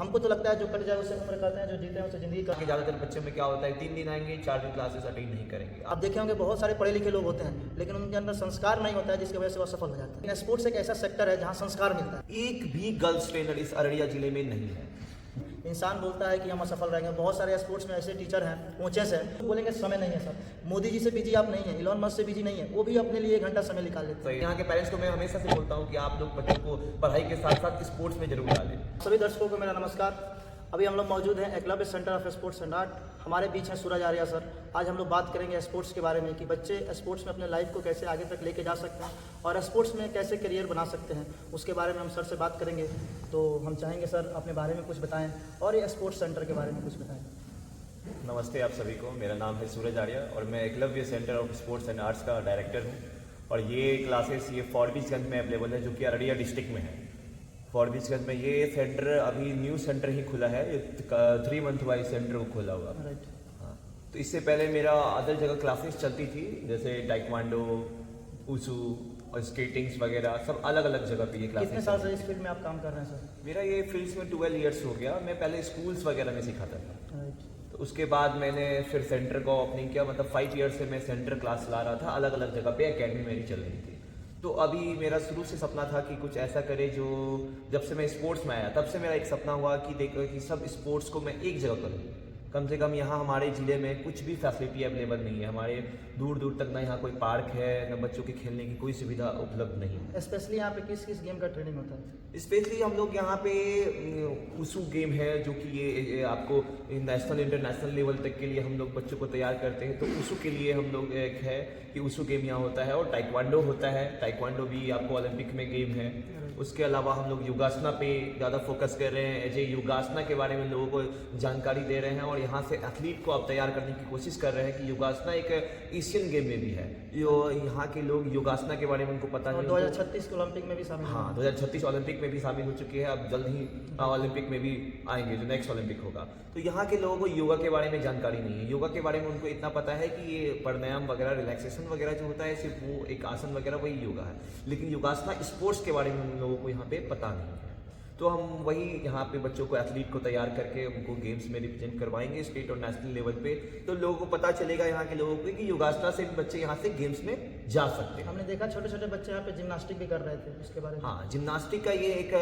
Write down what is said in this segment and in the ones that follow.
हमको तो लगता है जो कट जाए उसे उम्र कहते हैं, जो जीते हैं उसे ज़िंदगी का। ज़्यादातर बच्चों में क्या होता है 3 दिन आएंगे 4 दिन क्लासेस अटेंड नहीं करेंगे। आप देखे होंगे बहुत सारे पढ़े लिखे लोग होते हैं लेकिन उनके अंदर संस्कार नहीं होता है, जिसकी वजह से वो सफल हो जाते हैं। स्पोर्ट्स एक ऐसा सेक्टर है जहाँ संस्कार मिलता है। एक भी गर्ल्स ट्रेनर इस अररिया जिले में नहीं है। इंसान बोलता है कि हम असफल रहेंगे, बहुत सारे स्पोर्ट्स में ऐसे टीचर हैं, कोचेस हैं, तो बोलेंगे समय नहीं है सर। मोदी जी से बिजी आप नहीं है, इलॉन मस्क से बिजी नहीं है, वो भी अपने लिए 1 घंटा समय निकाल लेते तो हैं। यहाँ के पेरेंट्स को मैं हमेशा से बोलता हूँ कि आप लोग बच्चों को पढ़ाई के साथ साथ स्पोर्ट्स में जरूर डालें। सभी दर्शकों को मेरा नमस्कार। अभी हम लोग मौजूद हैं Eklavya centre of sports and art. हमारे बीच हैं सूरज आर्या सर। आज हम लोग बात करेंगे स्पोर्ट्स के बारे में कि बच्चे स्पोर्ट्स में अपने लाइफ को कैसे आगे तक लेके जा सकते हैं और स्पोर्ट्स में कैसे करियर बना सकते हैं, उसके बारे में हम सर से बात करेंगे। तो हम चाहेंगे सर अपने बारे में कुछ बताएं और ये स्पोर्ट्स सेंटर के बारे में कुछ बताएं। नमस्ते आप सभी को, मेरा नाम है सूरज आर्या और मैं Eklavya centre of sports and arts का डायरेक्टर हूँ। और ये क्लासेस ये फॉरबिसगंज में अवेलेबल है, जो कि अररिया डिस्ट्रिक्ट में है। फॉरबिसगंज में ये सेंटर अभी न्यू सेंटर ही खुला है, 3 मंथ वाइज सेंटर वो खोला हुआ। राइट। हाँ, तो इससे पहले मेरा अदर जगह क्लासेस चलती थी, जैसे टाइक्वांडो, ऊसू और स्केटिंग्स वगैरह, सब अलग अलग जगह पे ये क्लासेस। कितने साल से इस फील्ड में आप काम कर रहे हैं सर? मेरा ये फील्ड्स में 12 ईयर्स हो गया। मैं पहले स्कूल्स वगैरह में सिखाता था, राइट। तो उसके बाद मैंने फिर सेंटर को ओपनिंग किया। मतलब 5 ईयर से मैं सेंटर क्लास ला रहा था, अलग अलग जगह पे एकेडमी मेरी चल रही थी। तो अभी मेरा शुरू से सपना था कि कुछ ऐसा करे जो, जब से मैं स्पोर्ट्स में आया तब से मेरा एक सपना हुआ कि देखो कि सब स्पोर्ट्स को मैं एक जगह करूँ। कम से कम यहाँ हमारे ज़िले में कुछ भी फैसिलिटी अवेलेबल नहीं है। हमारे दूर दूर तक ना यहाँ कोई पार्क है, ना बच्चों के खेलने की कोई सुविधा उपलब्ध नहीं है। स्पेशली यहाँ पे किस किस गेम का ट्रेनिंग होता है? स्पेशली हम लोग यहाँ पे ऊसू गेम है, जो कि ये आपको नेशनल इंटरनेशनल लेवल तक के लिए हम लोग बच्चों को तैयार करते हैं। तो ऊसू के लिए हम लोग एक है कि ऊसू गेम यहाँ होता है, और टाइक्वांडो होता है। टाइक्वांडो भी आपको ओलंपिक में गेम है। उसके अलावा हम लोग योगासना पे ज़्यादा फोकस कर रहे हैं। ऐसे योगासना के बारे में लोगों को जानकारी दे रहे हैं और यहाँ से एथलीट को आप तैयार करने की कोशिश कर रहे हैं कि योगासना एक एशियन गेम में भी है। जो यहाँ के लोग योगासना के बारे में उनको पता नहीं। 2036 के ओलंपिक में भी शामिल। हाँ, 2036 ओलंपिक में भी शामिल हो चुकी है। अब जल्द ही ओलंपिक में भी आएंगे, जो नेक्स्ट ओलंपिक होगा। तो यहाँ के लोगों को योगा के बारे में जानकारी नहीं है। योगा के बारे में उनको इतना पता है कि ये प्राणायाम वगैरह, रिलैक्सेशन वगैरह जो होता है, सिर्फ वो एक आसन वगैरह वही योगा है। लेकिन योगासना स्पोर्ट्स के बारे में उन लोगों को यहाँ पे पता नहीं है। तो हम वही यहाँ पे बच्चों को, एथलीट को तैयार करके उनको गेम्स में रिप्रेजेंट करवाएंगे स्टेट और नेशनल लेवल पे। तो लोगों को पता चलेगा यहाँ के लोगों को कि योगासना से भी बच्चे यहाँ से गेम्स में जा सकते हैं। हमने देखा छोटे छोटे बच्चे यहाँ पे जिम्नास्टिक भी कर रहे थे, उसके बारे में। हाँ, जिम्नास्टिक का ये एक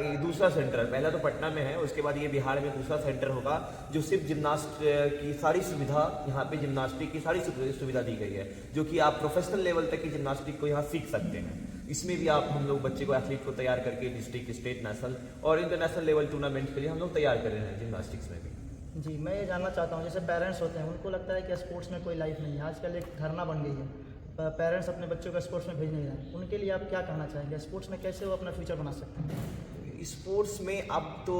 ये दूसरा सेंटर है। पहला तो पटना में है, उसके बाद ये बिहार में दूसरा सेंटर होगा, जो सिर्फ जिम्नास्ट की सारी सुविधा, यहाँ पे जिम्नास्टिक की सारी सुविधा दी गई है, जो कि आप प्रोफेशनल लेवल तक की जिम्नास्टिक को यहाँ सीख सकते हैं। इसमें भी हम लोग बच्चे को, एथलीट को तैयार करके डिस्ट्रिक्ट, स्टेट, नेशनल और इंटरनेशनल लेवल टूर्नामेंट के लिए हम लोग तैयार कर रहे हैं जिम्नास्टिक्स में भी। जी, मैं ये जानना चाहता हूँ, जैसे पेरेंट्स होते हैं उनको लगता है कि स्पोर्ट्स में कोई लाइफ नहीं है। आजकल एक धारणा बन गई है, पेरेंट्स अपने बच्चों को स्पोर्ट्स में भेज नहीं रहे हैं। उनके लिए आप क्या कहना चाहेंगे? स्पोर्ट्स में कैसे वो अपना फ्यूचर बना सकते हैं? स्पोर्ट्स में अब तो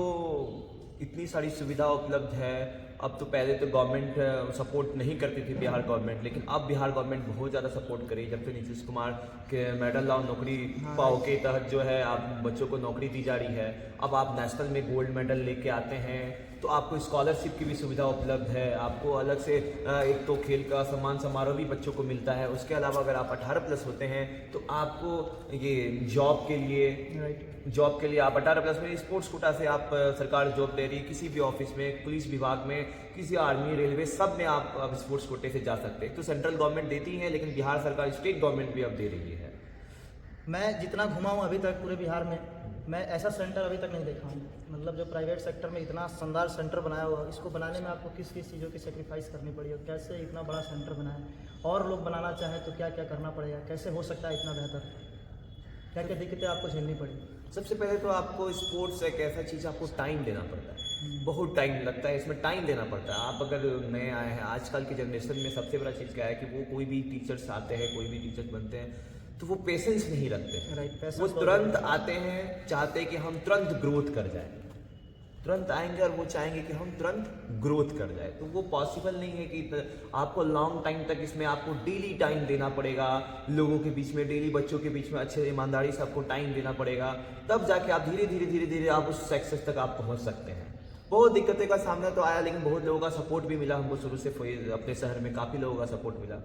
इतनी सारी सुविधा उपलब्ध है। अब तो पहले तो गवर्नमेंट सपोर्ट नहीं करती थी, बिहार गवर्नमेंट, लेकिन अब बिहार गवर्नमेंट बहुत ज़्यादा सपोर्ट करी। जब से नीतीश कुमार के मेडल लाओ नौकरी पाओ के तहत जो है आप बच्चों को नौकरी दी जा रही है। अब आप नेशनल में गोल्ड मेडल लेके आते हैं तो आपको स्कॉलरशिप की भी सुविधा उपलब्ध है। आपको अलग से एक तो खेल का सम्मान समारोह भी बच्चों को मिलता है। उसके अलावा अगर आप 18+ होते हैं तो आपको ये जॉब के लिए आप 18+ में स्पोर्ट्स कोटा से आप सरकार जॉब दे रही है। किसी भी ऑफिस में, पुलिस विभाग में, किसी आर्मी, रेलवे, सब में आप अब स्पोर्ट्स कोटे से जा सकते हैं। तो सेंट्रल गवर्नमेंट देती है, लेकिन बिहार सरकार, स्टेट गवर्नमेंट भी अब दे रही है। मैं जितना घुमा हूँ अभी तक पूरे बिहार में, मैं ऐसा सेंटर अभी तक नहीं देखा हूँ। मतलब जो प्राइवेट सेक्टर में इतना शानदार सेंटर बनाया हुआ, इसको बनाने में आपको किस किस चीज़ों की सेक्रीफाइस करनी पड़ी और कैसे इतना बड़ा सेंटर बनाए, और लोग बनाना चाहें तो क्या क्या करना पड़ेगा, कैसे हो सकता है इतना बेहतर, क्या क्या दिक्कतें आपको झेलनी पड़ी? सबसे पहले तो आपको स्पोर्ट्स एक ऐसा चीज़, आपको टाइम देना पड़ता है। बहुत टाइम लगता है इसमें, टाइम देना पड़ता है। आप अगर नए आए हैं, आजकल की जनरेशन में सबसे बड़ा चीज़ क्या है कि वो कोई भी टीचर्स आते हैं, कोई भी टीचर्स बनते हैं तो वो पेशेंस नहीं रखते हैं। राइट। वो तुरंत आते हैं, चाहते हैं कि हम तुरंत ग्रोथ कर जाए। तुरंत आएंगे और वो चाहेंगे कि हम तुरंत ग्रोथ कर जाए। तो वो पॉसिबल नहीं है कि आपको लॉन्ग टाइम तक इसमें आपको डेली टाइम देना पड़ेगा। लोगों के बीच में, डेली बच्चों के बीच में अच्छे ईमानदारी से आपको टाइम देना पड़ेगा। तब जाके आप धीरे धीरे आप उस सक्सेस तक आप पहुंच सकते हैं। बहुत दिक्कतें का सामना तो आया, लेकिन बहुत लोगों का सपोर्ट भी मिला हमको शुरू से। अपने शहर में काफ़ी लोगों का सपोर्ट मिला।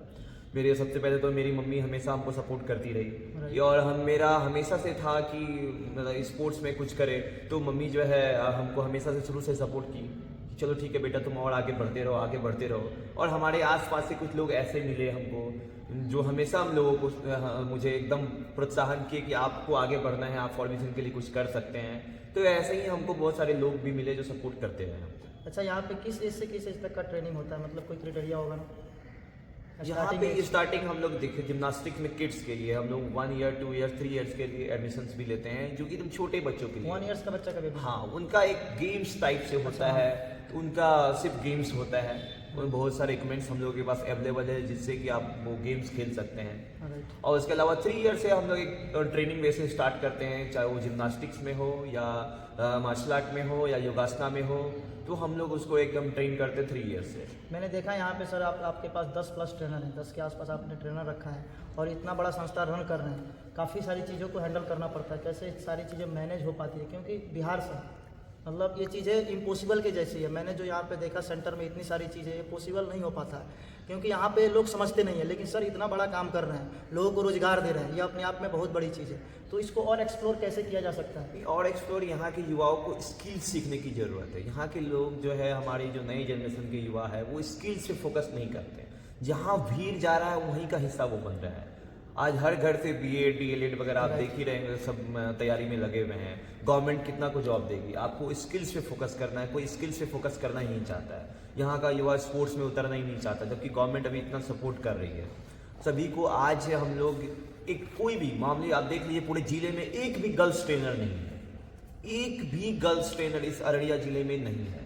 मेरे सबसे पहले तो मेरी मम्मी हमेशा हमको सपोर्ट करती रही और मेरा हमेशा से था कि मतलब स्पोर्ट्स में कुछ करे, तो मम्मी जो है हमको हमेशा से शुरू से सपोर्ट की कि चलो ठीक है बेटा, तुम और आगे बढ़ते रहो, आगे बढ़ते रहो। और हमारे आसपास से कुछ लोग ऐसे मिले हमको जो हमेशा हम लोगों को मुझे एकदम प्रोत्साहन किए कि आपको आगे बढ़ना है, आप फॉर्मेशन के लिए कुछ कर सकते हैं। तो ऐसे ही हमको बहुत सारे लोग भी मिले जो सपोर्ट करते रहे हमको। अच्छा, यहाँ पे किस एज से किस एज तक का ट्रेनिंग होता है, मतलब कोई क्राइटेरिया होगा ना? यहाँ पे स्टार्टिंग हम लोग देखें जिम्नास्टिक्स में किड्स के लिए हम लोग 1 ईयर 2 ईयर 3 ईयर्स के लिए एडमिशन्स भी लेते हैं, जो कि एकदम छोटे बच्चों के लिए। 1 ईयर्स का बच्चा कभी? हाँ, उनका एक गेम्स टाइप से होता है, तो उनका सिर्फ गेम्स होता है और बहुत सारे इक्विपमेंट्स हम लोगों के पास अवेलेबल है जिससे कि आप वो गेम्स खेल सकते हैं। और उसके अलावा 3 ईयर से हम लोग एक ट्रेनिंग वैसे स्टार्ट करते हैं, चाहे वो जिम्नास्टिक्स में हो या मार्शल आर्ट में हो या योगासना में हो, तो हम लोग उसको एकदम ट्रेन करते हैं 3 ईयर से। मैंने देखा यहाँ पे सर आपके पास 10 प्लस ट्रेनर हैं, 10 के आसपास आपने ट्रेनर रखा है और इतना बड़ा संस्था रन कर रहे हैं। काफ़ी सारी चीज़ों को हैंडल करना पड़ता है, कैसे सारी चीज़ें मैनेज हो पाती है? क्योंकि बिहार से मतलब ये चीज़ें इम्पॉसिबल के जैसी है। मैंने जो यहाँ पे देखा सेंटर में इतनी सारी चीज़ें, ये पॉसिबल नहीं हो पाता है क्योंकि यहाँ पे लोग समझते नहीं है। लेकिन सर इतना बड़ा काम कर रहे हैं, लोगों को रोजगार दे रहे हैं, ये अपने आप में बहुत बड़ी चीज़ है। तो इसको और एक्सप्लोर कैसे किया जा सकता है? और एक्सप्लोर यहाँ के युवाओं को स्किल सीखने की ज़रूरत है। यहाँ के लोग जो है, हमारी जो नई जनरेशन के युवा है, वो स्किल से फोकस नहीं करते। जहाँ भीड़ जा रहा है वहीं का हिस्सा वो बन रहा है। आज हर घर से BEd DLEd वगैरह आप देख ही रहे हैं, सब तैयारी में लगे हुए हैं। गवर्नमेंट कितना को जॉब देगी, आपको स्किल्स पे फोकस करना है, कोई स्किल्स पे फोकस करना ही नहीं चाहता है। यहाँ का युवा स्पोर्ट्स में उतरना ही नहीं चाहता, जबकि गवर्नमेंट अभी इतना सपोर्ट कर रही है सभी को। आज हम लोग एक कोई भी मामले आप देख लीजिए, पूरे जिले में एक भी गर्ल्स ट्रेनर नहीं है, एक भी गर्ल्स ट्रेनर इस अररिया जिले में नहीं है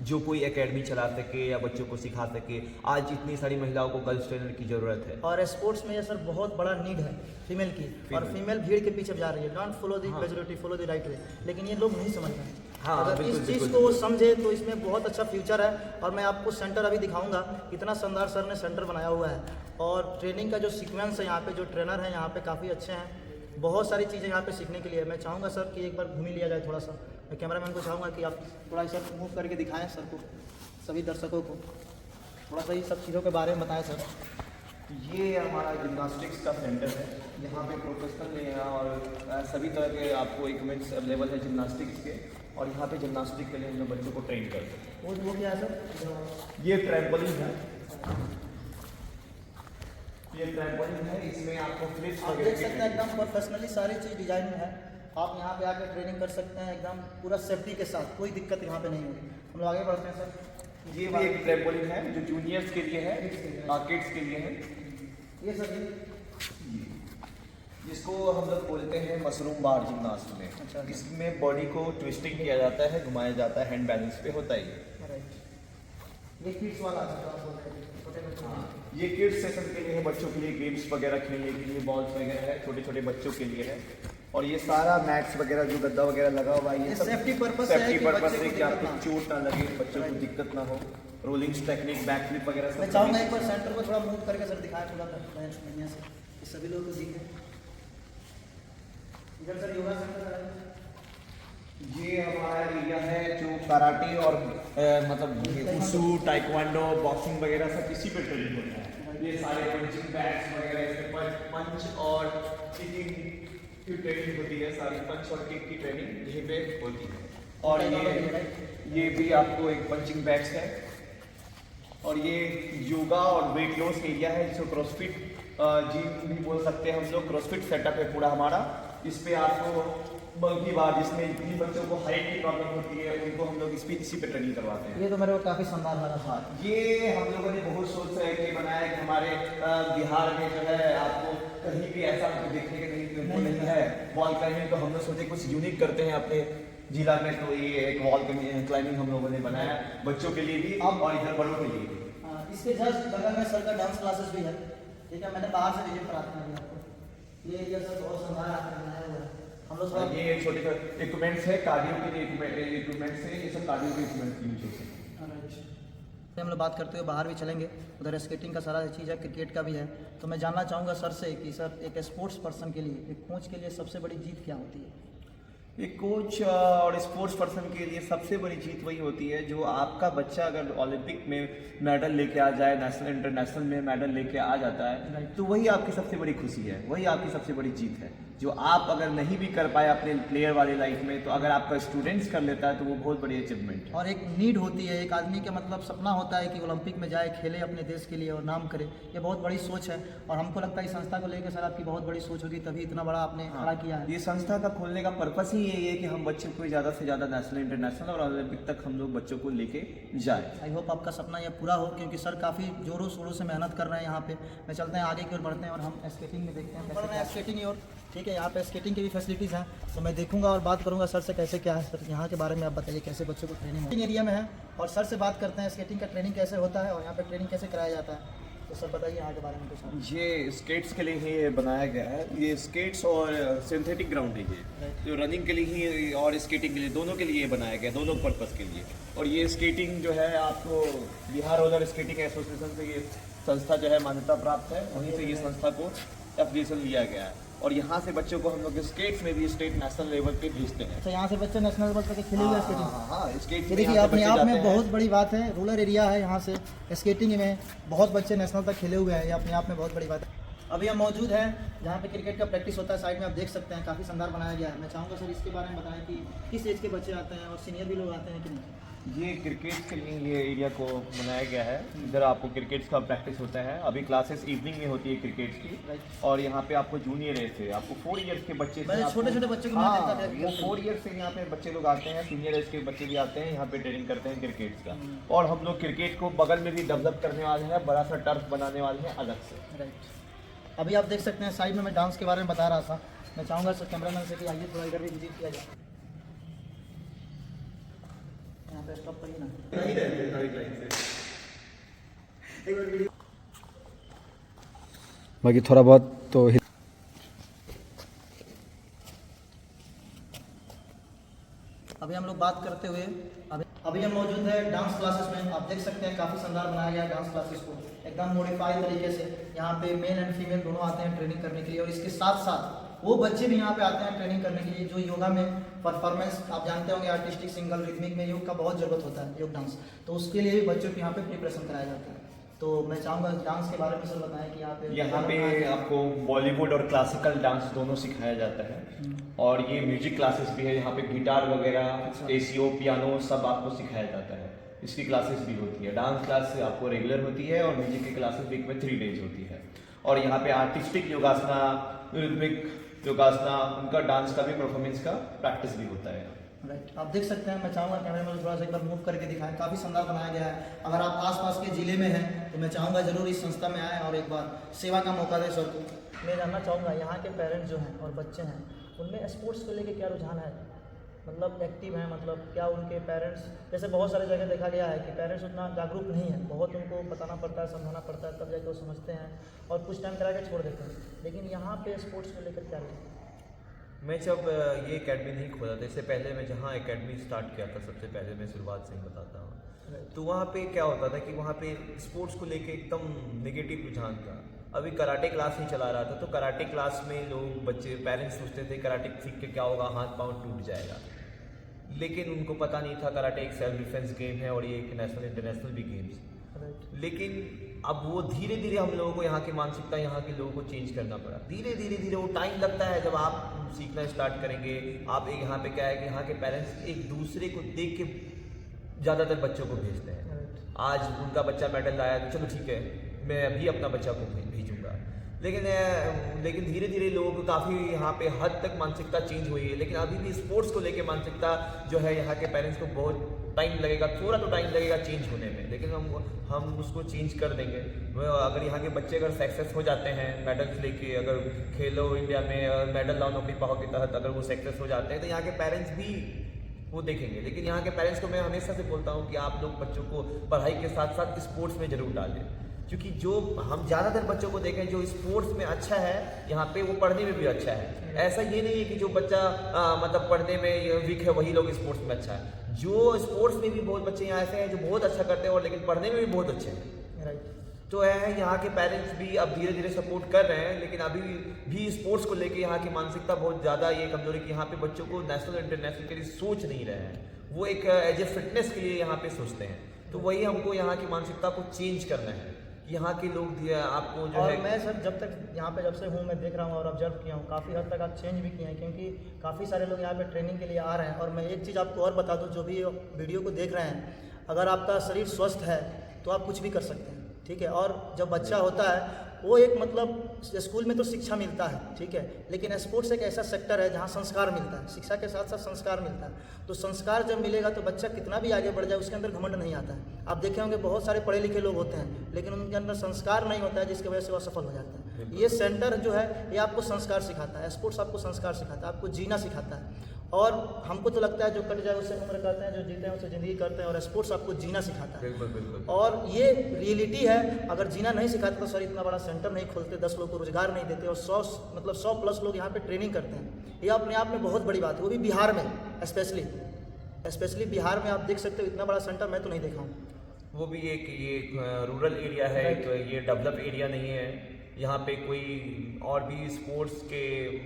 जो कोई एकेडमी चला सके या बच्चों को सिखा सके। आज इतनी सारी महिलाओं को गर्ल्स ट्रेनर की जरूरत है। और स्पोर्ट्स में ये सर बहुत बड़ा नीड है फीमेल की, और फीमेल भीड़ के पीछे जा रही है। Don't follow the majority, follow the right way. लेकिन ये लोग नहीं समझ रहे हैं। हाँ, अगर बिल्कुल, इस चीज़ बिल्कुल। को वो समझे तो इसमें बहुत अच्छा फ्यूचर है। और मैं आपको सेंटर अभी दिखाऊंगा, कितना शानदार सर ने सेंटर बनाया हुआ है। और ट्रेनिंग का जो सीक्वेंस है यहाँ पे, जो ट्रेनर हैं यहाँ पे काफ़ी अच्छे हैं। बहुत सारी चीज़ें यहाँ पे सीखने के लिए है। मैं चाहूँगा सर कि एक बार घूम ही लिया जाए थोड़ा सा। मैं कैमरामैन को चाहूँगा कि आप थोड़ा सा मूव करके दिखाएं सर को, सभी दर्शकों को थोड़ा सा ये सब चीज़ों के बारे में बताएं सर। ये हमारा जिम्नास्टिक्स का सेंटर है। यहाँ पे प्रोफेशनल है और सभी तरह के आपको इक्विपमेंट्स अवेलेबल है जिम्नास्टिक्स के। और यहाँ पे जिम्नास्टिक के लिए हम लोग बच्चों को ट्रेन करते हैं। वो क्या है सर? ये ट्रैम्पोलिन है, ये ट्रैम्पोलिन है, इसमें आपको फ्लिप्स आप वगैरह देख सकते हैं एकदम प्रोफेशनली सारी चीज़ डिजाइन में है। आप यहाँ पे आकर ट्रेनिंग कर सकते हैं एकदम पूरा सेफ्टी के साथ, कोई दिक्कत यहाँ पे नहीं होगी। हम लोग आगे बढ़ते हैं सर। ये भी एक ट्रैम्पोलिन है जो जूनियर्स के लिए है, किड्स के लिए है। ये सर जिसको हम लोग बोलते हैं मशरूम बार जिम्नास्ट में। अच्छा। इसमें बॉडी को ट्विस्टिंग किया जाता है, घुमाया जाता है, हैंड बैलेंस पे होता है ये किड्स वाला है जो आप बोल रहे हैं, छोटे बच्चों के लिए। ये किड्स सेशन के लिए है, बच्चों के लिए गेम्स वगैरह खेलने के लिए, बॉल्स वगैरह है, छोटे छोटे बच्चों के लिए है। और ये सारा मैट्स वगैरह जो गद्दा वगैरह लगा हुआ है, ये सब सेफ्टी पर्पस से है सेफ्टी कि पर्पस बच्चे से को कि आपको दिक्कत ना चोट ना लगे, बच्चों को दिक्कत ना हो। रोलिंग्स टेक्निक, बैक फ्लिप वगैरह मैं सब चाहूँगा एक बार सेंटर को थोड़ा मूव करके सर दिखाएं पूरा बढ़िया से, कि सभी लोग को दिखे। इधर सर योगा सेंटर है। ये हमारा एरिया है जो कराटे और मतलब वुशु, टाइक्वांडो, बॉक्सिंग वगैरह सब इसी पे ट्रेनिंग होता है। ये सारे पंचिंग बैग्स वगैरह, इसमें पंच और किकिंग की ट्रेनिंग होती है। सारी पंच और किक की ट्रेनिंग यहीं पे होती है। और ये भी आपको एक पंचिंग बैग्स है। और ये योगा और वेट लॉस एरिया है, जिसको क्रॉसफिट जिम भी बोल सकते हैं हम लोग। क्रॉसफिट सेटअप है पूरा हमारा। इस पे आपको बल्कि बार जिसमें जिन बच्चों को हाइट की प्रॉब्लम होती है उनको हम लोग इसी पे ट्रेनिंग करवाते हैं। ये तो मेरे को काफ़ी शानदार लगा था। ये हम लोगों ने बहुत सोच से के बनाया कि हमारे बिहार में जो है आपको कहीं भी ऐसा देखने के नहीं है वॉल क्लाइंबिंग। तो हम लोग सोचे कुछ यूनिक करते हैं अपने जिला में। तो ये एक वॉल क्लाइंबिंग हम लोगों ने बनाया बच्चों के लिए भी और इधर बड़ों के लिए भी। इसके जस्ट बगल में सर का डांस क्लासेस भी है। ठीक है, मैंने बाहर से विजिट कराते हैं आपको। ये एरिया सर बहुत शानदार आपने बनाया हुआ है। हम लोग थोड़ा ये छोटे छोटे इक्विपमेंट्स है, कार्डियो के लिए इक्विपमेंट्स है। ये सब कार्डियो के इक्विपमेंट्स यूज होते हैं। हम लोग बात करते हुए बाहर भी चलेंगे। उधर स्केटिंग का सारा चीज़ है, क्रिकेट का भी है। तो मैं जानना चाहूँगा सर से कि सर एक स्पोर्ट्स पर्सन के लिए, एक कोच के लिए सबसे बड़ी जीत क्या होती है? एक कोच और स्पोर्ट्स पर्सन के लिए सबसे बड़ी जीत वही होती है जो आपका बच्चा अगर ओलंपिक में मेडल लेके आ जाए, नेशनल इंटरनेशनल में मेडल लेके आ जाता है, तो वही आपकी सबसे बड़ी खुशी है, वही आपकी सबसे बड़ी जीत है। जो आप अगर नहीं भी कर पाए अपने प्लेयर वाली लाइफ में, तो अगर आपका स्टूडेंट्स कर लेता है तो वो बहुत बड़ी अचीवमेंट है। और एक नीड होती है, एक आदमी का मतलब सपना होता है कि ओलंपिक में जाए, खेले अपने देश के लिए और नाम करे। ये बहुत बड़ी सोच है और हमको लगता है इस संस्था को लेकर सर आपकी बहुत बड़ी सोच होगी, तभी इतना बड़ा आपने खड़ा किया है। ये संस्था का खोलने का पर्पस ही यही है कि हम बच्चों को ज़्यादा से ज़्यादा नेशनल इंटरनेशनल और ओलंपिक तक हम लोग बच्चों को लेके जाए। आई होप आपका सपना यह पूरा हो, क्योंकि सर काफ़ी जोरों शोरों से मेहनत कर रहे हैं यहाँ पे। मैं चलते हैं आगे की ओर बढ़ते हैं और हम स्केटिंग में देखते हैं बढ़ रहे हैं स्केटिंग की ओर। ठीक है, यहाँ पे स्केटिंग की भी फैसिलिटीज़ हैं, तो मैं देखूंगा और बात करूंगा सर से कैसे क्या है। सर यहाँ के बारे में आप बताइए, कैसे बच्चों को ट्रेनिंग एरिया में है, और सर से बात करते हैं स्केटिंग का ट्रेनिंग कैसे होता है और यहाँ पे ट्रेनिंग कैसे कराया जाता है। तो सर बताइए यहाँ के बारे में कुछ। ये स्केट्स के लिए ही बनाया गया है, ये स्केट्स और सिंथेटिक ग्राउंड है ये, जो रनिंग के लिए ही और स्केटिंग के लिए दोनों के लिए बनाया गया, दोनों पर्पस के लिए। और ये स्केटिंग जो है आपको बिहार रोलर स्केटिंग एसोसिएशन से ये संस्था जो है मान्यता प्राप्त है, वहीं से ये संस्था को एफिलिएशन लिया गया है। और यहाँ से बच्चों को हम लोग स्केट्स में भी स्टेट नेशनल लेवल पे भेजते हैं। तो यहाँ से बच्चे नेशनल लेवल तक खेले हुए स्केटिंग। हाँ, स्केट ये देखिए अपने आप में बहुत बड़ी बात है, रूरल एरिया है, यहाँ से स्केटिंग में बहुत बच्चे नेशनल तक खेले हुए हैं, ये अपने आप में बहुत बड़ी बात है। अभी हम मौजूद हैं जहाँ पे क्रिकेट का प्रैक्टिस होता है, साइड में आप देख सकते हैं काफ़ी शानदार बनाया गया है। मैं चाहूँगा सर इसके बारे में बताएं कि किस एज के बच्चे आते हैं और सीनियर भी लोग आते हैं कि नहीं। ये क्रिकेट के लिए ये एरिया को बनाया गया है, इधर आपको क्रिकेट का प्रैक्टिस होता है। अभी क्लासेस इवनिंग में होती है क्रिकेट की, और यहाँ पे आपको जूनियर एज से आपको 4 इयर्स के बच्चे से छोटे छोटे बच्चे को हाँ, मैंने देखा वो 4 इयर्स से यहाँ पे बच्चे लोग आते हैं, सीनियर एज के बच्चे भी आते हैं, यहाँ पे ट्रेनिंग करते हैं क्रिकेट का। और हम लोग क्रिकेट को बगल में भी डेवलप करने वाले हैं, बड़ा सा टर्फ बनाने वाले हैं अलग से। राइट, अभी आप देख सकते हैं साइड में मैं डांस के बारे में बता रहा था। मैं चाहूँगा सर कैमरामैन से कि आइए थोड़ा इधर भी विजिट किया जाए। यहाँ पे स्टॉप करिए ना। बाकी थोड़ा बहुत तो अभी हम लोग बात करते हुए अभी हम मौजूद है डांस क्लासेस में। आप देख सकते हैं काफ़ी शानदार बनाया गया है डांस क्लासेस को, एकदम मॉडिफाई तरीके से। यहाँ पे मेल एंड फीमेल दोनों आते हैं ट्रेनिंग करने के लिए, और इसके साथ साथ वो बच्चे भी यहाँ पे आते हैं ट्रेनिंग करने के लिए जो योगा में परफॉर्मेंस, आप जानते होंगे आर्टिस्टिक, सिंगल, रिदमिक में योग का बहुत ज़रूरत होता है, योग डांस, तो उसके लिए भी बच्चों को यहाँ पे प्रिपरेशन कराया जाता है। तो मैं चाहूँगा डांस के बारे में सर बताएं कि यहाँ पे आपको बॉलीवुड और क्लासिकल डांस दोनों सिखाया जाता है, और ये म्यूजिक क्लासेस भी है, यहाँ पे गिटार वगैरह, एसीओ, पियानो सब आपको सिखाया जाता है। इसकी क्लासेस भी होती है, डांस क्लास आपको रेगुलर होती है, और म्यूजिक की क्लासेस वीक में 3 डेज होती है। और यहाँ पे आर्टिस्टिक योगासना, रिदमिक योगासना, उनका डांस का भी परफॉर्मेंस का प्रैक्टिस भी होता है। राइट, आप देख सकते हैं। मैं चाहूँगा कैमरा में थोड़ा सा एक बार मूव करके दिखाएं, काफ़ी शानदार बनाया गया है। अगर आप आसपास के ज़िले में हैं तो मैं चाहूँगा ज़रूर इस संस्था में आएँ और एक बार सेवा का मौका दें सर को। मैं जानना चाहूँगा यहाँ के पेरेंट्स जो हैं और बच्चे हैं, उनमें स्पोर्ट्स को लेके क्या रुझान है, मतलब एक्टिव हैं, मतलब क्या उनके पेरेंट्स, जैसे बहुत सारी जगह देखा गया है कि पेरेंट्स उतना जागरूक नहीं है, बहुत उनको बताना पड़ता है, समझाना पड़ता है, तब जाके वो समझते हैं और कुछ टाइम करा के छोड़ देते हैं। लेकिन यहाँ पे स्पोर्ट्स को लेकर क्या है? मैं जब ये एकेडमी नहीं खोला था, इससे पहले मैं जहाँ एकेडमी स्टार्ट किया था, सबसे पहले मैं शुरुआत से ही बताता हूँ, तो वहाँ पे क्या होता था कि वहाँ पे स्पोर्ट्स को लेके एकदम नेगेटिव रुझान था। अभी कराटे क्लास ही चला रहा था, तो कराटे क्लास में लोग बच्चे पेरेंट्स सोचते थे कराटे सीख के क्या होगा, हाथ पाँव टूट जाएगा, लेकिन उनको पता नहीं था कराटे एक सेल्फ डिफेंस गेम है और ये एक नेशनल इंटरनेशनल भी गेम्स। लेकिन अब वो धीरे धीरे हम लोगों को यहाँ की मानसिकता, यहाँ के लोगों को चेंज करना पड़ा। धीरे धीरे वो टाइम लगता है जब आप सीखना स्टार्ट करेंगे। आप एक यहाँ पे क्या है कि यहाँ के पेरेंट्स एक दूसरे को देख के ज़्यादातर बच्चों को भेजते हैं। आज उनका बच्चा मेडल लाया तो चलो ठीक है, मैं अभी अपना बच्चा को भेजूँगा। लेकिन धीरे धीरे लोग काफ़ी यहाँ पे हद तक मानसिकता चेंज हुई है, लेकिन अभी भी स्पोर्ट्स को लेके मानसिकता जो है यहाँ के पेरेंट्स को बहुत टाइम लगेगा, थोड़ा तो टाइम लगेगा चेंज होने में, लेकिन हम उसको चेंज कर देंगे। अगर यहाँ के बच्चे अगर सक्सेस हो जाते हैं मेडल्स लेके, अगर खेलो इंडिया में मेडल लाओ नौकरी पाओ के तहत अगर वो सक्सेस हो जाते हैं, तो यहाँ के पेरेंट्स भी वो देखेंगे। लेकिन यहाँ के पेरेंट्स को मैं हमेशा से बोलता हूँ कि आप लोग बच्चों को पढ़ाई के साथ साथ स्पोर्ट्स में ज़रूर डालें, क्योंकि जो हम ज़्यादातर बच्चों को देखें जो स्पोर्ट्स में अच्छा है, यहाँ पे वो पढ़ने में भी अच्छा है। ऐसा ये नहीं है कि जो बच्चा मतलब पढ़ने में वीक है वही लोग स्पोर्ट्स में अच्छा है। जो स्पोर्ट्स में भी बहुत बच्चे यहाँ ऐसे हैं जो बहुत अच्छा करते हैं और लेकिन पढ़ने में भी बहुत अच्छे हैं। राइट, तो है यहाँ के पेरेंट्स भी अब धीरे धीरे सपोर्ट कर रहे हैं, लेकिन अभी भी स्पोर्ट्स को लेके यहाँ की मानसिकता बहुत ज़्यादा ये कमजोरी कि यहाँ पे बच्चों को नेशनल इंटरनेशनल के लिए सोच नहीं रहे हैं, वो एक एज ए फिटनेस के लिए यहाँ पे सोचते हैं। तो वही हमको यहाँ की मानसिकता को चेंज करना है। यहाँ के लोग आपको जो और है, मैं सर जब तक यहाँ पे जब से हूँ मैं देख रहा हूँ और ऑब्जर्व किया हूँ, काफ़ी हद तक आप चेंज भी किए हैं, क्योंकि काफ़ी सारे लोग यहाँ पे ट्रेनिंग के लिए आ रहे हैं। और मैं एक चीज़ आपको और बता दूँ, जो भी वीडियो को देख रहे हैं, अगर आपका शरीर स्वस्थ है तो आप कुछ भी कर सकते हैं, ठीक है। और जब बच्चा होता है वो एक मतलब स्कूल में तो शिक्षा मिलता है, ठीक है, लेकिन स्पोर्ट्स एक ऐसा सेक्टर है जहाँ संस्कार मिलता है, शिक्षा के साथ साथ संस्कार मिलता है। तो संस्कार जब मिलेगा तो बच्चा कितना भी आगे बढ़ जाए उसके अंदर घमंड नहीं आता है। आप देखे होंगे बहुत सारे पढ़े लिखे लोग होते हैं लेकिन उनके अंदर संस्कार नहीं होता है, जिसकी वजह से वो असफल हो जाते हैं। ये सेंटर जो है ये आपको संस्कार सिखाता है, स्पोर्ट्स आपको संस्कार सिखाता है, आपको जीना सिखाता है। और हमको तो लगता है जो कट जाए उससे उम्र करते हैं, जो जीते हैं उससे ज़िंदगी करते हैं, और स्पोर्ट्स आपको जीना सिखाता है। बिल्कुल बिल्कुल। और ये रियलिटी है। अगर जीना नहीं सिखाते तो सर इतना बड़ा सेंटर नहीं खोलते, 10 लोग को रोजगार नहीं देते, और 100 प्लस लोग यहाँ पे ट्रेनिंग करते हैं। ये अपने आप में बहुत बड़ी बात है, वो भी बिहार में स्पेशली बिहार में। आप देख सकते हो इतना बड़ा सेंटर मैं तो नहीं देखा हूँ। वो भी ये रूरल एरिया है, ये डेवलप एरिया नहीं है। यहाँ पे कोई और भी स्पोर्ट्स के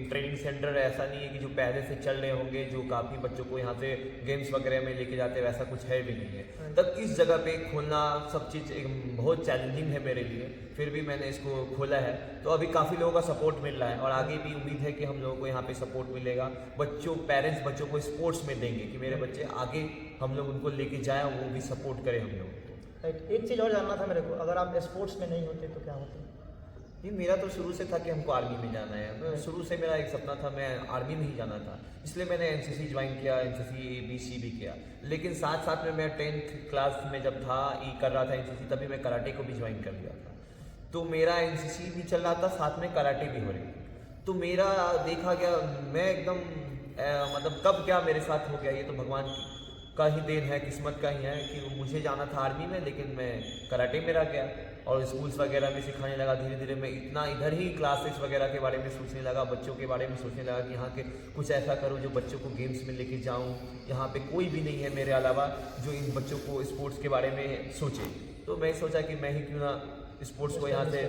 ट्रेनिंग सेंटर ऐसा नहीं है कि जो पहले से चल रहे होंगे, जो काफ़ी बच्चों को यहाँ से गेम्स वगैरह में लेके जाते हैं, वैसा कुछ है भी नहीं है। तब इस जगह पे खोलना सब चीज़ एक बहुत चैलेंजिंग है मेरे लिए, फिर भी मैंने इसको खोला है। तो अभी काफ़ी लोगों का सपोर्ट मिल रहा है और आगे भी उम्मीद है कि हम लोगों को यहाँ पे सपोर्ट मिलेगा। पेरेंट्स बच्चों को स्पोर्ट्स में देंगे कि मेरे बच्चे आगे हम लोग उनको लेके जाएँ, वो भी सपोर्ट करें हम लोग। राइट। एक चीज़ और जानना था मेरे को, अगर आप स्पोर्ट्स में नहीं होते तो क्या होते? नहीं, मेरा तो शुरू से था कि हमको आर्मी में जाना है। शुरू से मेरा एक सपना था, मैं आर्मी में ही जाना था, इसलिए मैंने एनसीसी ज्वाइन किया, एनसीसी एबीसी भी किया। लेकिन साथ साथ में मैं 10th क्लास में जब था कर रहा था एनसीसी, तभी मैं कराटे को भी ज्वाइन कर लिया था। तो मेरा एनसीसी भी चल रहा था, साथ में कराटे भी हो रही थी। तो मेरा देखा गया, मैं एकदम मतलब कब क्या मेरे साथ हो गया, ये तो भगवान का ही देन है, किस्मत का ही है कि मुझे जाना था आर्मी में, लेकिन मैं कराटे में रह गया और स्कूल्स वगैरह में सिखाने लगा। धीरे धीरे मैं इतना इधर ही क्लासेस वगैरह के बारे में सोचने लगा, बच्चों के बारे में सोचने लगा कि यहाँ के कुछ ऐसा करूँ जो बच्चों को गेम्स में लेके जाऊँ। यहाँ पे कोई भी नहीं है मेरे अलावा जो इन बच्चों को स्पोर्ट्स के बारे में सोचे। तो मैं सोचा कि मैं ही क्यों ना स्पोर्ट्स को यहाँ से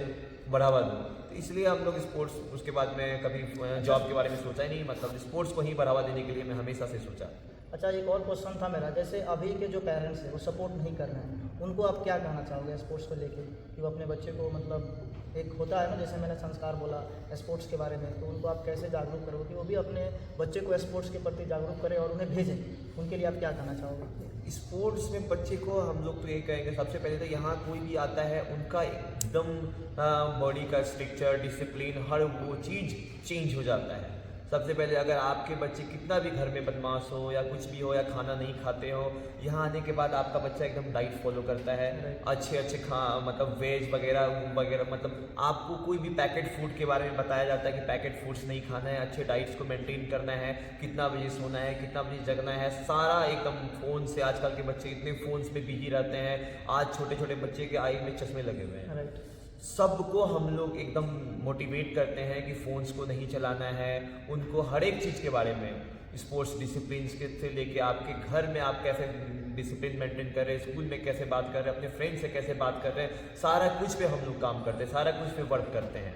बढ़ावा दूँ। तो इसलिए हम लोग स्पोर्ट्स, उसके बाद मैं कभी जॉब के बारे में सोचा ही नहीं, मतलब स्पोर्ट्स को ही बढ़ावा देने के लिए मैं हमेशा से सोचा। अच्छा, एक और क्वेश्चन था मेरा, जैसे अभी के जो पेरेंट्स हैं वो सपोर्ट नहीं कर रहे हैं, उनको आप क्या कहना चाहोगे स्पोर्ट्स को लेके, कि वो अपने बच्चे को, मतलब एक होता है ना, जैसे मैंने संस्कार बोला स्पोर्ट्स के बारे में, तो उनको आप कैसे जागरूक करोगे कि वो भी अपने बच्चे को स्पोर्ट्स के प्रति जागरूक करें और उन्हें भेजें, उनके लिए आप क्या कहना चाहोगे? स्पोर्ट्स में बच्चे को हम लोग तो ये कहेंगे, सबसे पहले तो यहाँ कोई भी आता है उनका एकदम बॉडी का स्ट्रक्चर, डिसिप्लिन, हर वो चीज़ चेंज हो जाता है। सबसे पहले अगर आपके बच्चे कितना भी घर में बदमाश हो या कुछ भी हो या खाना नहीं खाते हो, यहाँ आने के बाद आपका बच्चा एकदम डाइट फॉलो करता है, अच्छे मतलब वेज वगैरह, मतलब आपको कोई भी पैकेट फूड के बारे में बताया जाता है कि पैकेट फूड्स नहीं खाना है, अच्छे डाइट्स को मेंटेन करना है, कितना बजे सोना है, कितना बजे जगना है, सारा एकदम फ़ोन से। आजकल के बच्चे इतने फ़ोन्स में बिजी रहते हैं, आज छोटे छोटे बच्चे के आई में चश्मे लगे हुए हैं। राइट। सबको हम लोग एकदम मोटिवेट करते हैं कि फ़ोन्स को नहीं चलाना है, उनको हर एक चीज़ के बारे में, स्पोर्ट्स डिसिप्लिन से लेके आपके घर में आप कैसे डिसिप्लिन मेंटेन कर रहे हैं, स्कूल में कैसे बात कर रहे हैं, अपने फ्रेंड से कैसे बात कर रहे हैं, सारा कुछ पे हम लोग काम करते हैं, सारा कुछ पे वर्क करते हैं।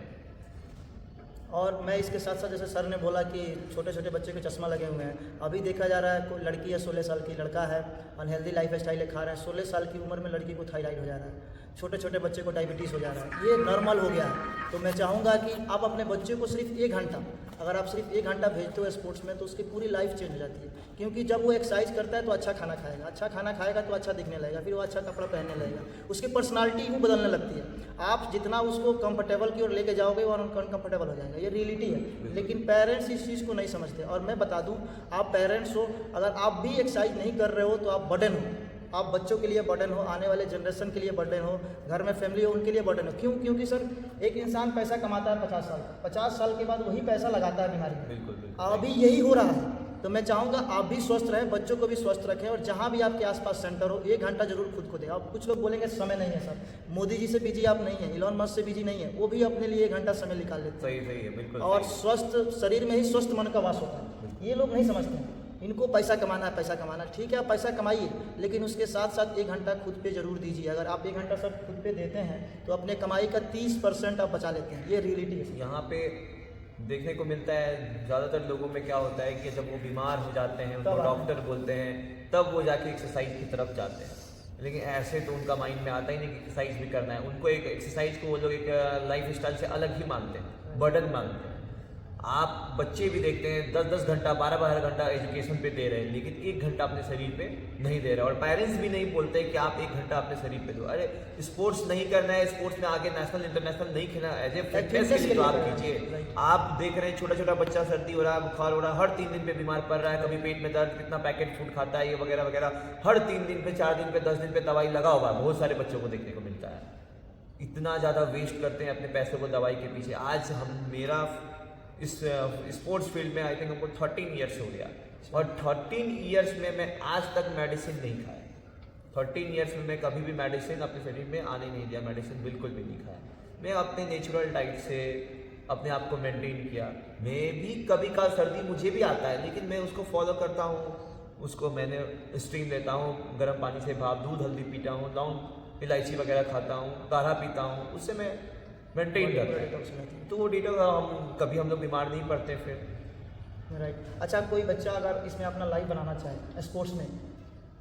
और मैं इसके साथ साथ, जैसे सर ने बोला कि छोटे छोटे बच्चे को चश्मा लगे हुए हैं, अभी देखा जा रहा है कोई लड़की है 16 साल की, लड़का है अनहेल्दी लाइफ स्टाइल खा रहे हैं, 16 साल की उम्र में लड़की को थायराइड हो जा रहा है, छोटे छोटे बच्चे को डायबिटीज़ हो जा रहा है, ये नॉर्मल हो गया है। तो मैं चाहूँगा कि आप अपने बच्चे को सिर्फ 1 घंटा, अगर आप सिर्फ 1 घंटा भेजते हो स्पोर्ट्स में तो उसकी पूरी लाइफ चेंज हो जाती है, क्योंकि जब वो एक्सरसाइज करता है तो अच्छा खाना खाएगा, अच्छा खाना खाएगा तो अच्छा दिखने लगेगा, फिर वो अच्छा कपड़ा पहनने लगेगा, उसकी पर्सनालिटी ही बदलने लगती है। आप जितना उसको कंफर्टेबल की ओर लेके जाओगे वो अनकंफर्टेबल हो जाएगा, ये रियलिटी है। लेकिन पेरेंट्स इस चीज़ को नहीं समझते। और मैं बता दूं, आप पेरेंट्स हो, अगर आप भी एक्सरसाइज नहीं कर रहे हो तो आप बर्डन हो, आप बच्चों के लिए बर्डन हो, आने वाले जनरेशन के लिए बर्डन हो, घर में फैमिली हो उनके लिए बर्डन हो। क्यों? क्योंकि सर एक इंसान पैसा कमाता है 50 साल, 50 साल के बाद वही पैसा लगाता है बीमारी में। बिल्कुल। अभी यही हो रहा है। तो मैं चाहूँगा आप भी स्वस्थ रहें, बच्चों को भी स्वस्थ रखें, और जहाँ भी आपके आसपास सेंटर हो 1 घंटा जरूर खुद को दें। अब कुछ लोग बोलेंगे समय नहीं है सर, मोदी जी से बिजी आप नहीं है, इलॉन मस्क से बिजी नहीं है, वो भी अपने लिए 1 घंटा समय निकाल लेते हैं। सही है, बिल्कुल। और स्वस्थ शरीर में ही स्वस्थ मन का वास होता है, ये लोग नहीं समझते हैं। इनको पैसा कमाना है, पैसा कमाना है, ठीक है आप पैसा कमाइए, लेकिन उसके साथ साथ 1 घंटा खुद पे ज़रूर दीजिए। अगर आप 1 घंटा सब खुद पे देते हैं तो अपने कमाई का 30% आप बचा लेते हैं। ये रियलिटी है। यहाँ पे देखने को मिलता है ज़्यादातर लोगों में क्या होता है कि जब वो बीमार हो जाते हैं, उनको डॉक्टर बोलते हैं, तब वो जाके एक्सरसाइज की तरफ जाते हैं। लेकिन ऐसे तो उनका माइंड में आता ही नहीं कि एक्सरसाइज भी करना है। उनको एक एक्सरसाइज को वो लोग एक लाइफ स्टाइल से अलग ही मानते हैं, बर्डन मानते हैं। आप बच्चे भी देखते हैं 10-10 घंटा 12-12 घंटा एजुकेशन पे दे रहे हैं, लेकिन 1 घंटा अपने शरीर पे नहीं दे रहे। और पेरेंट्स भी नहीं बोलते कि आप 1 घंटा अपने शरीर पे दो। अरे स्पोर्ट्स नहीं करना है, स्पोर्ट्स में आगे नेशनल इंटरनेशनल नहीं खेलना, एज ए फिटनेस के लिए तो आप कीजिए। आप देख रहे हैं छोटा छोटा बच्चा सर्दी हो रहा है, बुखार हो रहा है, हर 3 दिन पे बीमार पड़ रहा है, कभी पेट में दर्द, कितना पैकेट फूड खाता है, ये वगैरह वगैरह, हर 3 दिन पे 4 दिन पे 10 दिन पे दवाई लगा हुआ है। बहुत सारे बच्चों को देखने को मिलता है, इतना ज़्यादा वेस्ट करते हैं अपने पैसों को दवाई के पीछे। आज मेरा इस स्पोर्ट्स फील्ड में आई थिंक हमको 13 ईयर्स हो गया, और 13 ईयर्स में मैं आज तक मेडिसिन नहीं खाया। 13 ईयर्स में मैं कभी भी मेडिसिन अपने शरीर में आने नहीं दिया, मेडिसिन बिल्कुल भी नहीं खाया। मैं अपने नेचुरल डाइट से अपने आप को मेंटेन किया। मैं भी कभी का सर्दी मुझे भी आता है, लेकिन मैं उसको फॉलो करता हूँ। उसको मैंने स्टीम लेता हूँ, गर्म पानी से भाप, दूध हल्दी पीता हूँ, लौंग इलायची वगैरह खाता हूँ, काढ़ा पीता हूँ, उससे मैं मेंटेन करते हैं। तो वो डिटॉक्स हम कभी हम लोग बीमार नहीं पड़ते फिर। राइट। अच्छा, कोई बच्चा अगर इसमें अपना लाइफ बनाना चाहे स्पोर्ट्स में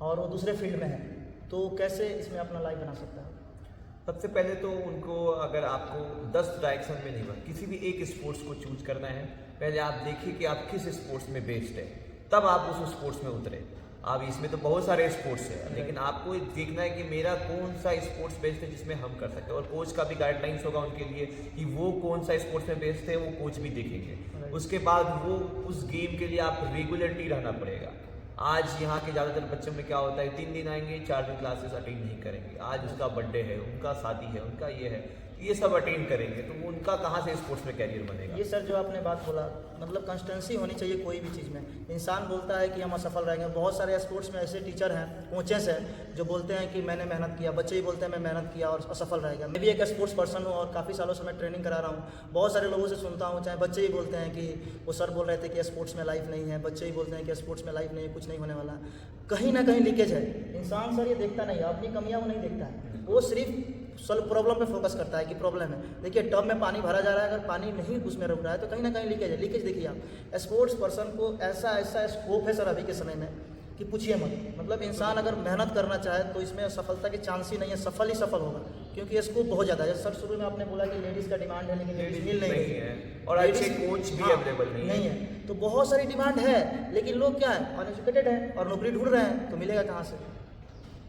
और वो दूसरे फील्ड में है, तो कैसे इसमें अपना लाइफ बना सकता है? सबसे पहले तो उनको, अगर आपको 10 डायरेक्शन में नहीं बना, किसी भी एक स्पोर्ट्स को चूज करना है, पहले आप देखिए कि आप किस स्पोर्ट्स में बेस्ड है, तब आप उस स्पोर्ट्स में उतरे। अब इसमें तो बहुत सारे स्पोर्ट्स है, लेकिन आपको देखना है कि मेरा कौन सा स्पोर्ट्स बेस्ड है जिसमें हम कर सकते हैं। और कोच का भी गाइडलाइंस होगा उनके लिए कि वो कौन सा स्पोर्ट्स में बेस्ड है, वो कोच भी देखेंगे। उसके बाद वो उस गेम के लिए आप रेगुलरली रहना पड़ेगा। आज यहाँ के ज़्यादातर बच्चों में क्या होता है, 3 दिन आएंगे, 4 दिन क्लासेस अटेंड नहीं करेंगे। आज उसका बर्थडे है, उनका शादी है, उनका ये है, ये सब अटेंड करेंगे, तो उनका कहाँ से स्पोर्ट्स में कैरियर बनेगा? ये सर जो आपने बात बोला, मतलब कंसिस्टेंसी होनी चाहिए कोई भी चीज़ में। इंसान बोलता है कि हम असफल रहेंगे, बहुत सारे स्पोर्ट्स में ऐसे टीचर हैं, कोचेस हैं, जो बोलते हैं कि मैंने मेहनत किया, बच्चे ही बोलते हैं मैं मेहनत किया और असफल रहेगा। मैं भी एक स्पोर्ट्स पर्सन हूँ और काफ़ी सालों से मैं ट्रेनिंग करा रहा हूँ। बहुत सारे लोगों से सुनता हूँ, चाहे बच्चे ही बोलते हैं कि वो सर बोल रहे थे कि स्पोर्ट्स में लाइफ नहीं है, बच्चे ही बोलते हैं कि स्पोर्ट्स में लाइफ नहीं है, कुछ नहीं होने वाला। कहीं ना कहीं लीकेज है। इंसान सर ये देखता नहीं है, अपनी कमियाँ वो नहीं देखता है, वो सिर्फ सॉल्व प्रॉब्लम पे फोकस करता है कि प्रॉब्लम है। देखिए टब में पानी भरा जा रहा है, अगर पानी नहीं उसमें रुक रहा है तो कहीं ना कहीं लीकेज है। लीकेज देखिए आप, स्पोर्ट्स पर्सन को ऐसा स्कोप है सर अभी के समय में कि पूछिए मत। मतलब इंसान अगर मेहनत करना चाहे तो इसमें सफलता के चांस ही नहीं है, सफल ही सफल होगा, क्योंकि स्कोप बहुत ज़्यादा है। सर शुरू में आपने बोला कि लेडीज़ का डिमांड है, लेकिन लेडीज़ मिल नहीं रही है, और अच्छे कोच भी अवेलेबल नहीं है। तो बहुत सारी डिमांड है, लेकिन लोग क्या है, अनएजुकेटेड है और नौकरी ढूंढ रहे हैं, तो मिलेगा कहाँ से?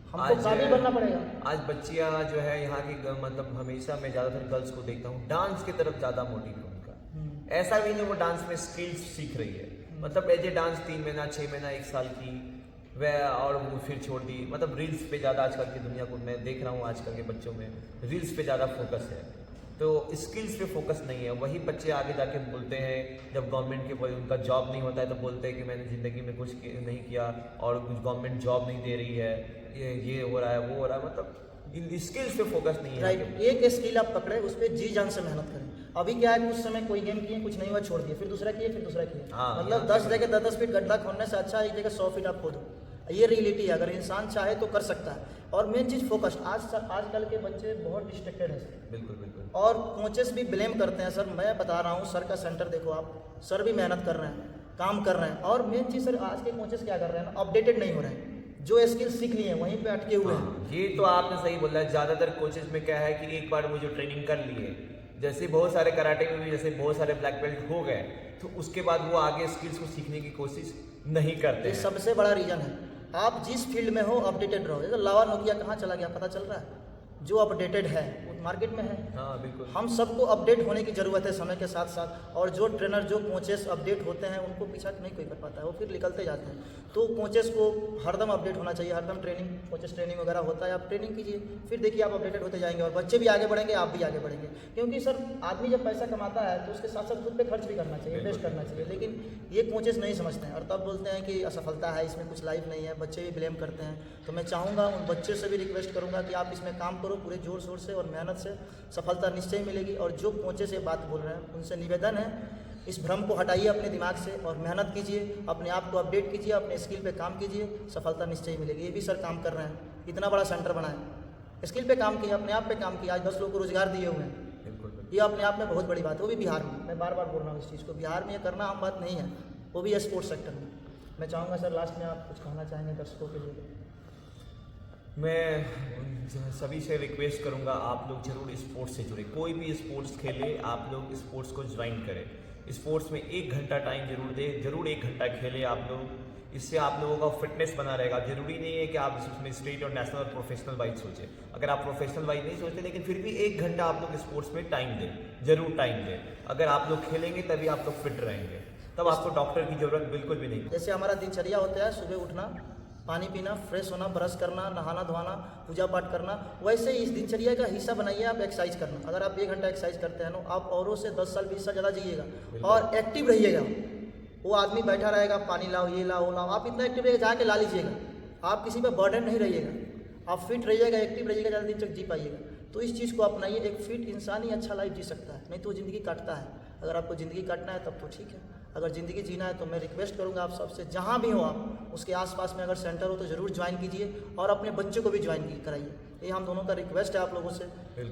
हमको काबिल बनना पड़ेगा। आज बच्चियाँ जो है यहाँ की, मतलब हमेशा मैं ज़्यादातर गर्ल्स को देखता हूँ डांस की तरफ ज़्यादा मोटिव है उनका। ऐसा भी नहीं वो डांस में स्किल्स सीख रही है, मतलब एज ए डांस 3 महीना 6 महीना 1 साल की वह, और वो फिर छोड़ दी। मतलब रील्स पे ज़्यादा आजकल की दुनिया को मैं देख रहा हूँ, आजकल के बच्चों में रील्स पे ज़्यादा फोकस है, तो स्किल्स पे फोकस नहीं है। वही बच्चे आगे जाके बोलते हैं, जब गवर्नमेंट के उनका जॉब नहीं होता है तो बोलते हैं कि मैंने ज़िंदगी में कुछ नहीं किया और गवर्नमेंट जॉब नहीं दे रही है, ये हो रहा है, वो हो रहा है। मतलब इन स्किल्स पे फोकस नहीं है। राइट, एक स्किल आप पकड़े, उस पर जी जान से मेहनत करें। अभी क्या है, कुछ समय कोई गेम किए, कुछ नहीं हुआ छोड़ दिए, फिर दूसरा किए, फिर दूसरा किए। मतलब 10 जगह 10 फीट गड्ढा खोदने से अच्छा एक जगह 100 फीट आप खोदो। ये रियलिटी है, अगर इंसान चाहे तो कर सकता है। और मेन चीज़ फोकस। आजकल के बच्चे बहुत डिस्ट्रैक्टेड हैं सर। बिल्कुल बिल्कुल। और कोचेस भी ब्लेम करते हैं सर। मैं बता रहा हूँ, सर का सेंटर देखो आप, सर भी मेहनत कर रहे हैं, काम कर रहे हैं। और मेन चीज़ सर, आज के कोचेस क्या कर रहे हैं ना, अपडेटेड नहीं हो रहे हैं, जो स्किल सीख लिए हैं वहीं पे अटके हुए हैं। ये तो आपने सही बोला है। ज़्यादातर कोचेस में क्या है कि एक बार वो जो ट्रेनिंग कर लिए, जैसे बहुत सारे कराटे में भी जैसे बहुत सारे ब्लैक बेल्ट हो गए, तो उसके बाद वो आगे स्किल्स को सीखने की कोशिश नहीं करते। ये सबसे बड़ा रीज़न है। आप जिस फील्ड में हो अपडेटेड रहो। जैसे लावा नोकिया कहाँ चला गया पता चल रहा है? जो अपडेटेड है वो मार्केट में है। हाँ बिल्कुल। हम सबको अपडेट होने की ज़रूरत है समय के साथ साथ। और जो ट्रेनर, जो कोचेस अपडेट होते हैं, उनको पीछा नहीं कोई कर पाता है, वो फिर निकलते जाते हैं। तो कोचेस को हरदम अपडेट होना चाहिए, हरदम ट्रेनिंग, कोचेस ट्रेनिंग वगैरह होता है, आप ट्रेनिंग कीजिए, फिर देखिए आप अपडेटेड होते जाएंगे और बच्चे भी आगे बढ़ेंगे, आप भी आगे बढ़ेंगे। क्योंकि सर आदमी जब पैसा कमाता है तो उसके साथ साथ खुद पे खर्च भी करना चाहिए, इन्वेस्ट करना चाहिए। लेकिन ये कोचेस नहीं समझते हैं और तब बोलते हैं कि असफलता है, इसमें कुछ लाइफ नहीं है, बच्चे भी ब्लेम करते हैं। तो मैं चाहूँगा, उन बच्चे से भी रिक्वेस्ट करूँगा कि आप इसमें काम करो पूरे जोर शोर से और मेहनत से, सफलता निश्चय मिलेगी। और जो कोचेस ये बात बोल रहे हैं, उनसे निवेदन है इस भ्रम को हटाइए अपने दिमाग से और मेहनत कीजिए, अपने आप को अपडेट कीजिए, अपने स्किल पे काम कीजिए, सफलता निश्चय ही मिलेगी। ये भी सर काम कर रहे हैं, इतना बड़ा सेंटर बनाए, स्किल पे काम किया, अपने आप पे काम किया, आज 10 लोगों को रोजगार दिए हुए हैं। बिल्कुल ये अपने आप में बहुत बड़ी बात है, वो भी बिहार में। मैं बार बार बोल रहा हूँ इस चीज़ को, बिहार में ये करना आम बात नहीं है, वो भी स्पोर्ट्स सेक्टर में। मैं चाहूँगा सर लास्ट में आप कुछ कहना चाहेंगे दर्शकों के लिए? मैं सभी से रिक्वेस्ट करूंगा, आप लोग जरूर स्पोर्ट्स से जुड़े, कोई भी स्पोर्ट्स खेले, आप लोग स्पोर्ट्स को ज्वाइन करें। स्पोर्ट्स में 1 घंटा टाइम जरूर दें, जरूर 1 घंटा खेलें आप लोग, इससे आप लोगों का फिटनेस बना रहेगा। जरूरी नहीं है कि आप इसमें स्टेट और नेशनल और प्रोफेशनल वाइज सोचें, अगर आप प्रोफेशनल वाइज नहीं सोचते लेकिन फिर भी 1 घंटा आप लोग स्पोर्ट्स में टाइम दें, जरूर टाइम दें। अगर आप लोग खेलेंगे तभी आप लोग फिट रहेंगे, तब आपको डॉक्टर की जरूरत बिल्कुल भी नहीं। जैसे हमारा दिनचर्या होता है, सुबह उठना, पानी पीना, फ्रेश होना, ब्रश करना, नहाना धोना, पूजा पाठ करना, वैसे ही इस दिनचर्या का हिस्सा बनाइए आप एक्सरसाइज करना। अगर आप 1 घंटा एक्सरसाइज करते हैं ना, आप औरों से 10 साल 20 साल ज़्यादा जिएगा और एक्टिव रहिएगा। वो आदमी बैठा रहेगा, पानी लाओ, ये लाओ, वो लाओ, आप इतना एक्टिव रहिएगा, जाके ला लीजिएगा। आप किसी पर बर्डन नहीं रहिएगा, आप फिट रहिएगा, एक्टिव रहिएगा, ज़्यादा दिन तक जी पाइएगा। तो इस चीज़ को अपनाइए, एक फिट इंसान ही अच्छा लाइफ जी सकता है, नहीं तो ज़िंदगी काटता है। अगर आपको ज़िंदगी काटना है तब तो ठीक है, अगर ज़िंदगी जीना है तो मैं रिक्वेस्ट करूंगा आप सबसे, जहां भी हो आप, उसके आसपास में अगर सेंटर हो तो ज़रूर ज्वाइन कीजिए और अपने बच्चों को भी ज्वाइन कराइए। ये हम दोनों का रिक्वेस्ट है आप लोगों से।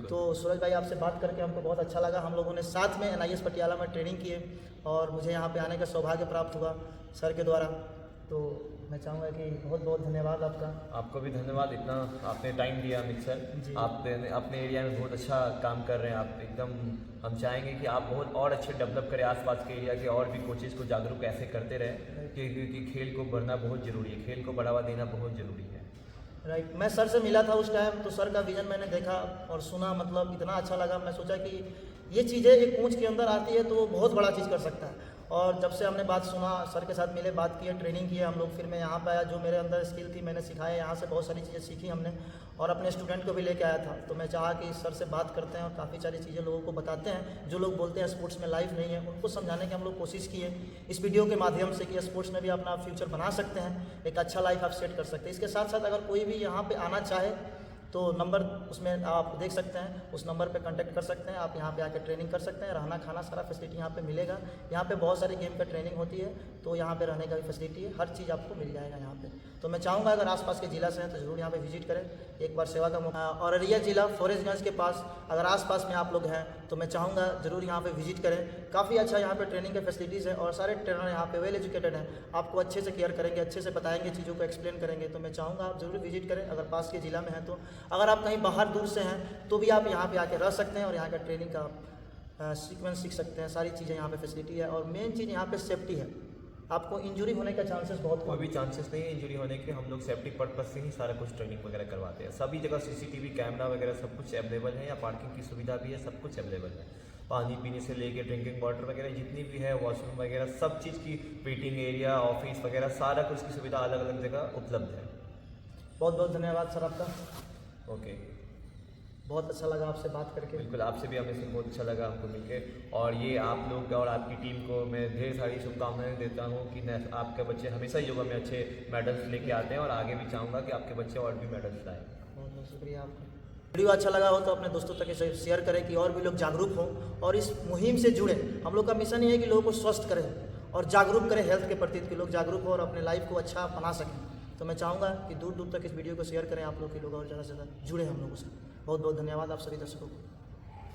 तो सूरज भाई आपसे बात करके हमको बहुत अच्छा लगा। हम लोगों ने साथ में NIS पटियाला में ट्रेनिंग किए और मुझे यहाँ पे आने का सौभाग्य प्राप्त हुआ सर के द्वारा। तो मैं चाहूँगा कि बहुत बहुत धन्यवाद आपका। आपको भी धन्यवाद, इतना आपने टाइम दिया अमित सर। आप अपने एरिया में बहुत अच्छा काम कर रहे हैं आप एकदम। हम चाहेंगे कि आप बहुत और अच्छे डेवलप करें आसपास के एरिया के, और भी कोचेज़ को जागरूक ऐसे करते रहें क्योंकि खेल को बढ़ना बहुत ज़रूरी है, खेल को बढ़ावा देना बहुत ज़रूरी है। राइट मैं सर से मिला था उस टाइम, तो सर का विज़न मैंने देखा और सुना, मतलब इतना अच्छा लगा। मैं सोचा कि ये चीज़ें एक कोच के अंदर आती है तो वो बहुत बड़ा चीज़ कर सकता है। और जब से हमने बात सुना, सर के साथ मिले, बात किए, ट्रेनिंग किए हम लोग, फिर मैं यहाँ पे आया, जो मेरे अंदर स्किल थी मैंने सिखाया, यहाँ से बहुत सारी चीज़ें सीखी हमने और अपने स्टूडेंट को भी लेके आया था। तो मैं चाहा कि सर से बात करते हैं और काफ़ी सारी चीज़ें लोगों को बताते हैं। जो लोग बोलते हैं स्पोर्ट्स में लाइफ नहीं है, उनको समझाने की हम लोग कोशिश किए इस वीडियो के माध्यम से कि स्पोर्ट्स में भी अपना फ्यूचर बना सकते हैं, एक अच्छा लाइफ आप सेट कर सकते हैं। इसके साथ साथ अगर कोई भी यहाँ पर आना चाहे तो नंबर उसमें आप देख सकते हैं, उस नंबर पे कांटेक्ट कर सकते हैं। आप यहाँ पे आकर ट्रेनिंग कर सकते हैं, रहना खाना सारा फैसिलिटी यहाँ पे मिलेगा। यहाँ पे बहुत सारी गेम का ट्रेनिंग होती है, तो यहाँ पे रहने का भी फैसिलिटी है, हर चीज़ आपको मिल जाएगा यहाँ पे। तो मैं चाहूँगा अगर आसपास के जिला से हैं तो ज़रूर यहाँ पे विजिट करें, एक बार सेवा का मौका। और अररिया जिला फॉरेस्टगंज के पास अगर आसपास में आप लोग हैं तो मैं चाहूँगा ज़रूर यहाँ पे विजिट करें। काफ़ी अच्छा यहाँ पे ट्रेनिंग के फैसिलिटीज़ हैं और सारे ट्रेनर यहाँ पे वेल एजुकेटेड हैं, आपको अच्छे से केयर करेंगे, अच्छे से बताएंगे, चीज़ों को एक्सप्लेन करेंगे। तो मैं चाहूँगा आप ज़रूर विजिट करें अगर पास के ज़िला में हैं तो। अगर आप कहीं बाहर दूर से हैं तो भी आप यहाँ पे आके रह सकते हैं और यहाँ का ट्रेनिंग का सीक्वेंस सीख सकते हैं, सारी चीज़ें यहाँ पे फैसिलिटी है। और मेन चीज़ यहाँ पे सेफ्टी है, आपको इंजरी होने का चांसेस बहुत कोई भी चांसेस नहीं है इंजरी होने के। हम लोग सेफ्टी पर्पज से ही सारा कुछ ट्रेनिंग वगैरह करवाते हैं। सभी जगह CCTV कैमरा वगैरह सब कुछ अवेलेबल है, या पार्किंग की सुविधा भी है, सब कुछ अवेलेबल है। पानी पीने से लेके ड्रिंकिंग वाटर वगैरह जितनी भी है, वॉशरूम वगैरह सब चीज़ की, वेटिंग एरिया, ऑफिस वगैरह सारा कुछ की सुविधा अलग अलग जगह उपलब्ध है। बहुत बहुत धन्यवाद सर आपका। ओके, बहुत अच्छा लगा आपसे बात करके। बिल्कुल, आपसे भी हमें बहुत अच्छा लगा हमको मिलके। और ये आप लोग और आपकी टीम को मैं ढेर सारी शुभकामनाएं देता हूँ कि आपके बच्चे हमेशा योगा में अच्छे मेडल्स लेके आते हैं और आगे भी चाहूँगा कि आपके बच्चे और भी मेडल्स लाएँ। बहुत बहुत शुक्रिया आपका। वीडियो अच्छा लगा हो तो अपने दोस्तों तक इसे शेयर करें कि और भी लोग जागरूक हों और इस मुहिम से जुड़े। हम लोग का मिशन ये है कि लोगों को स्वस्थ करें और जागरूक करें हेल्थ के प्रति, कि लोग जागरूक हो और अपने लाइफ को अच्छा बना सकें। तो मैं चाहूँगा कि दूर दूर तक इस वीडियो को शेयर करें आप लोग, के लोग और ज़्यादा से ज़्यादा जुड़े हम लोगों से। बहुत बहुत धन्यवाद आप सभी दर्शकों को।